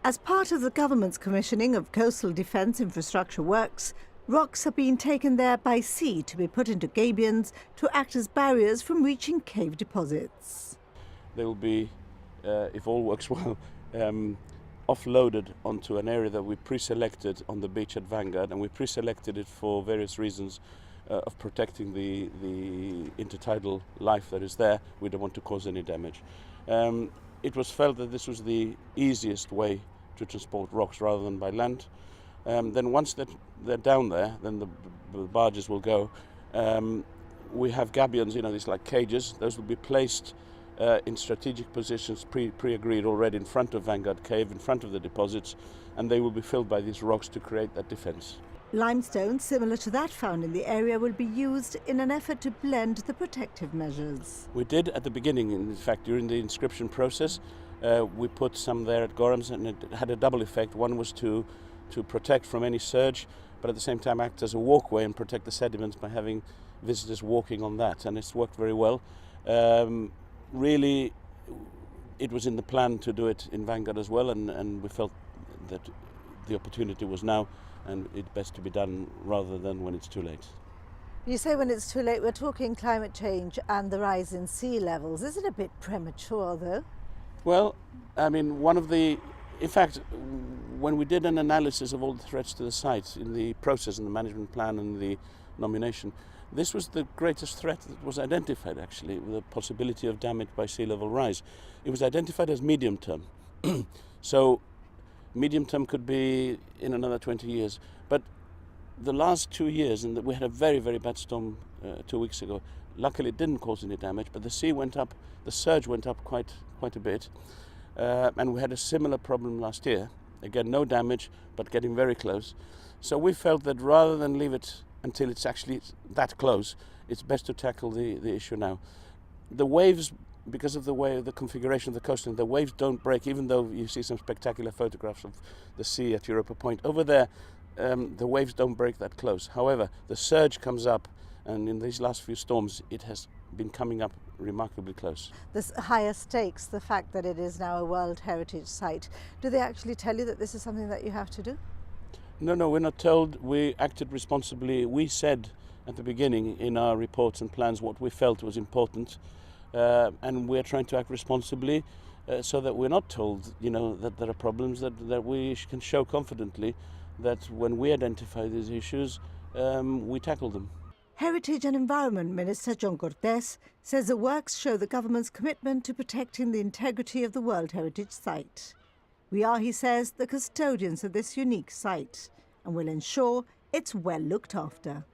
As part of the government's commissioning of coastal defence infrastructure works, rocks are being taken there by sea to be put into gabions to act as barriers from reaching cave deposits. They will be, if all works well, offloaded onto an area that we pre-selected on the beach at Vanguard, and we pre-selected it for various reasons of protecting the intertidal life that is there. We don't want to cause any damage. It was felt that this was the easiest way to transport rocks rather than by land. Then once they're down there, then the barges will go. We have gabions, these like cages. Those will be placed in strategic positions pre-agreed already in front of Vanguard Cave, in front of the deposits, and they will be filled by these rocks to create that defence. Limestone similar to that found in the area will be used in an effort to blend the protective measures. We did at the beginning, in fact, during the inscription process, we put some there at Gorham's, and it had a double effect. One was to protect from any surge, but at the same time act as a walkway and protect the sediments by having visitors walking on that, and it's worked very well. Really, it was in the plan to do it in Vanguard as well, and we felt that the opportunity was now, and it's best to be done rather than when it's too late. You say when it's too late. We're talking climate change and the rise in sea levels. Is it a bit premature, though? Well, I mean, in fact, when we did an analysis of all the threats to the site in the process and the management plan and the nomination, this was the greatest threat that was identified, actually, the possibility of damage by sea level rise. It was identified as medium term. So medium term could be in another 20 years. But the last 2 years, and we had a very, very bad storm 2 weeks ago. Luckily, it didn't cause any damage, but the sea went up, the surge went up quite a bit. And we had a similar problem last year. Again, no damage, but getting very close. So we felt that rather than leave it until it's actually that close, it's best to tackle the issue now. The waves, because of the way the configuration of the coastline, the waves don't break, even though you see some spectacular photographs of the sea at Europa Point. Over there, the waves don't break that close. However, the surge comes up, and in these last few storms, it has been coming up remarkably close. This higher stakes, the fact that it is now a World Heritage Site, do they actually tell you that this is something that you have to do? No, we're not told. We acted responsibly. We said at the beginning in our reports and plans what we felt was important, and we're trying to act responsibly so that we're not told, that there are problems, that we can show confidently that when we identify these issues, we tackle them. Heritage and Environment Minister John Cortés says the works show the government's commitment to protecting the integrity of the World Heritage Site. We are, he says, the custodians of this unique site and will ensure it's well looked after.